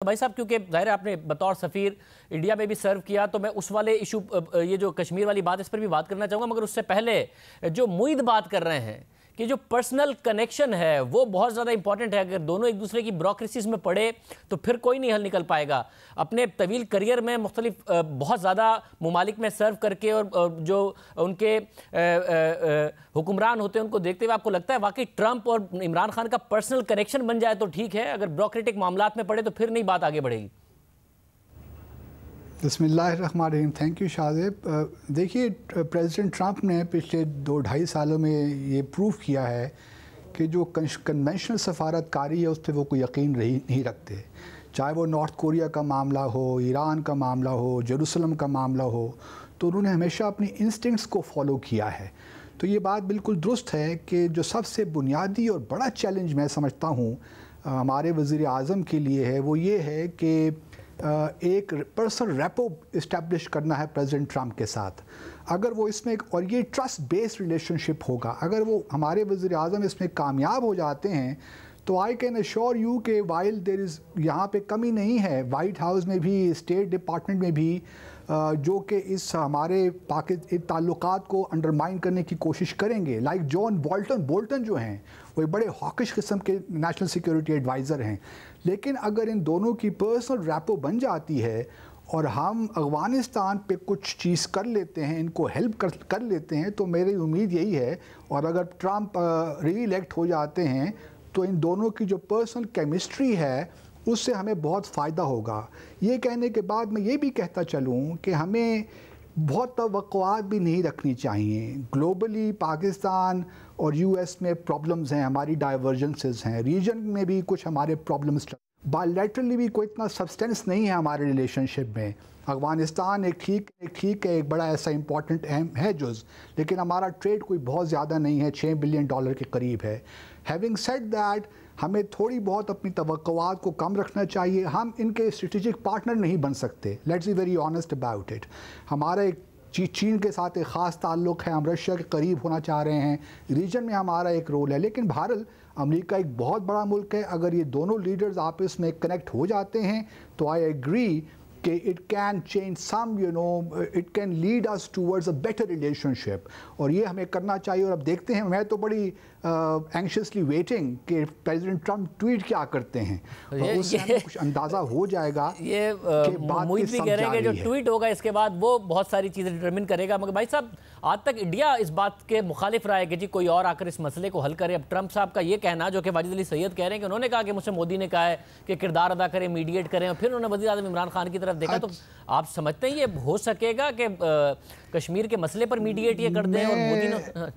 بھائی صاحب کیونکہ ظاہر ہے آپ نے بطور سفیر انڈیا میں بھی سرو کیا تو میں اس والے ایشو یہ جو کشمیر والی بات اس پر بھی بات کرنا چاہوں گا، مگر اس سے پہلے جو معید بات کر رہے ہیں کہ جو پرسنل کنیکشن ہے وہ بہت زیادہ امپورٹنٹ ہے. اگر دونوں ایک دوسرے کی بیوروکریسیز میں پڑے تو پھر کوئی نہیں حل نکل پائے گا. اپنے طویل کریئر میں مختلف بہت زیادہ ممالک میں سرو کر کے اور جو ان کے حکمران ہوتے ہیں ان کو دیکھتے ہوئے آپ کو لگتا ہے واقعی ٹرمپ اور عمران خان کا پرسنل کنیکشن بن جائے تو ٹھیک ہے، اگر بیوروکریٹک معاملات میں پڑے تو پھر نہیں بات آگے بڑھے گی؟ بسم اللہ الرحمن الرحیم. Thank you Shazib. دیکھیے پریزیڈنٹ ٹرمپ نے پچھلے 2-2.5 سالوں میں یہ پروف کیا ہے کہ جو کنونشنل سفارت کاری ہے اس پہ وہ کوئی یقین نہیں رکھتے، چاہے وہ نارتھ کوریا کا معاملہ ہو، ایران کا معاملہ ہو، جیروسلم کا معاملہ ہو، تو انہوں نے ہمیشہ اپنی انسٹنکٹس کو فالو کیا ہے. تو یہ بات بالکل درست ہے کہ جو سب سے بنیادی اور بڑا چیلنج میں سمجھتا ہوں ہمارے وزیر اعظم کے لیے ہے وہ یہ ہے کہ ایک پرسنل ریپو اسٹیبلش کرنا ہے پریزیڈنٹ ٹرمپ کے ساتھ. اگر وہ اس میں اور یہ ٹرسٹ بیسڈ ریلیشن شپ ہوگا، اگر وہ ہمارے وزیر اعظم اس میں کامیاب ہو جاتے ہیں تو آئی کین ایشور یو کہ وائل دیر از یہاں پہ کمی نہیں ہے وائٹ ہاؤس میں بھی، اسٹیٹ ڈپارٹمنٹ میں بھی، جو کہ اس ہمارے تعلقات کو انڈرمائن کرنے کی کوشش کریں گے. لائک جان بولٹن جو ہیں وہ بڑے ہاکش قسم کے نیشنل سیکیورٹی ایڈوائزر ہیں، لیکن اگر ان دونوں کی پرسنل ریپو بن جاتی ہے اور ہم افغانستان پہ کچھ چیز کر لیتے ہیں، ان کو ہیلپ کر لیتے ہیں، تو میری امید یہی ہے، اور اگر ٹرمپ ری الیکٹ ہو جاتے ہیں تو ان دونوں کی جو پرسنل کیمسٹری ہے اس سے ہمیں بہت فائدہ ہوگا. یہ کہنے کے بعد میں یہ بھی کہتا چلوں کہ ہمیں بہت توقعات بھی نہیں رکھنی چاہیے. گلوبلی پاکستان اور یو ایس میں پرابلمز ہیں، ہماری ڈائیورجنسز ہیں، ریجن میں بھی کچھ ہمارے پرابلمز، بائیلیٹرلی بھی کوئی اتنا سبسٹینس نہیں ہے ہمارے ریلیشن شپ میں. افغانستان ایک ٹھیک ہے، ایک بڑا ایسا امپورٹنٹ اہم ہے جز، لیکن ہمارا ٹریڈ کوئی بہت زیادہ نہیں ہے، $6 بلین کے قریب ہے. ہیونگ سیڈ دیٹ، ہمیں تھوڑی بہت اپنی توقعات کو کم رکھنا چاہیے. ہم ان کے اسٹریٹجک پارٹنر نہیں بن سکتے، let's be very honest about it. ہمارا ایک چین کے ساتھ ایک خاص تعلق ہے، ہم رشیا کے قریب ہونا چاہ رہے ہیں، ریجن میں ہمارا ایک رول ہے، لیکن بہرحال امریکہ ایک بہت بڑا ملک ہے. اگر یہ دونوں لیڈرز آپس میں کنیکٹ ہو جاتے ہیں تو آئی ایگری کہ it can change some it can lead us towards a better relationship, اور یہ ہمیں کرنا چاہیے. اور اب دیکھتے ہیں، میں تو بڑی اینکشسلی ویٹنگ کہ پریزیڈنٹ ٹرمپ ٹویٹ کیا کرتے ہیں، اس سے ہمیں کچھ اندازہ ہو جائے گا. یہ معید بھی کہہ رہے ہیں کہ جو ٹویٹ ہوگا اس کے بعد وہ بہت ساری چیزیں ڈٹرمن کرے گا. مگر بھائی صاحب آج تک انڈیا اس بات کے مخالف رہا ہے کہ جی کوئی اور آ کر اس مسئلے کو حل کرے. اب ٹرمپ صاحب کا یہ کہنا جو کہ واجد علی سید کہہ رہے ہیں کہ انہوں نے کہا کہ مجھ سے مودی نے کہا ہے کہ کردار ادا کریں، میڈیٹ کریں، اور پھر انہوں نے وزیر اعظم عمران خان کی طرف دیکھا. تو آپ سمجھتے ہیں یہ ہو سکے گا کہ کشمیر کے مسئلے پر میڈیٹ یہ کر دیں اور مودی نے؟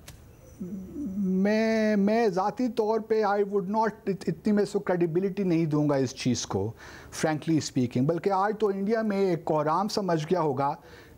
میں ذاتی طور پہ آئی وڈ ناٹ اتنی میں سو کریڈیبلٹی نہیں دوں گا اس چیز کو، فرینکلی اسپیکنگ. بلکہ آج تو انڈیا میں ایک کوہرام سمجھ گیا ہوگا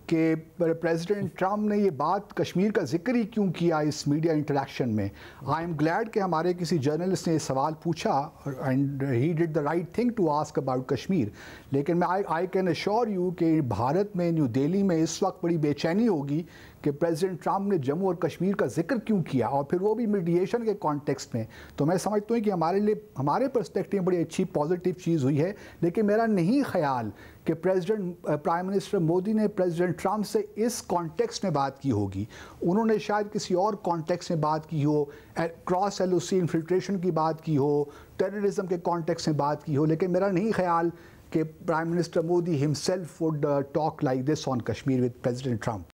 کہ پریزیڈنٹ ٹرمپ نے یہ بات کشمیر کا ذکر ہی کیوں کیا اس میڈیا انٹریکشن میں. آئی ایم گلیڈ کہ ہمارے کسی جرنلسٹ نے یہ سوال پوچھا and he did the right thing to ask about Kashmir. لیکن میں آئی کین ایشور یو کہ بھارت میں، نیو دہلی میں اس وقت بڑی بے چینی ہوگی کہ پریزیڈنٹ ٹرمپ نے جموں اور کشمیر کا ذکر کیوں کیا، اور پھر وہ بھی میڈیشن کے کانٹیکسٹ میں. تو میں سمجھتا ہوں کہ ہمارے لیے، ہمارے پرسپیکٹیو بڑی اچھی پازیٹیو چیز ہوئی ہے. لیکن میرا نہیں خیال کہ پرائم منسٹر مودی نے پریزیڈنٹ ٹرمپ سے اس کانٹیکسٹ میں بات کی ہوگی. انہوں نے شاید کسی اور کانٹیکسٹ میں بات کی ہو، کراس ایل او سی انفلٹریشن کی بات کی ہو، ٹیررزم کے کانٹیکسٹ میں بات کی ہو. لیکن میرا نہیں خیال کہ prime minister Modi himself would talk like this on Kashmir with president Trump.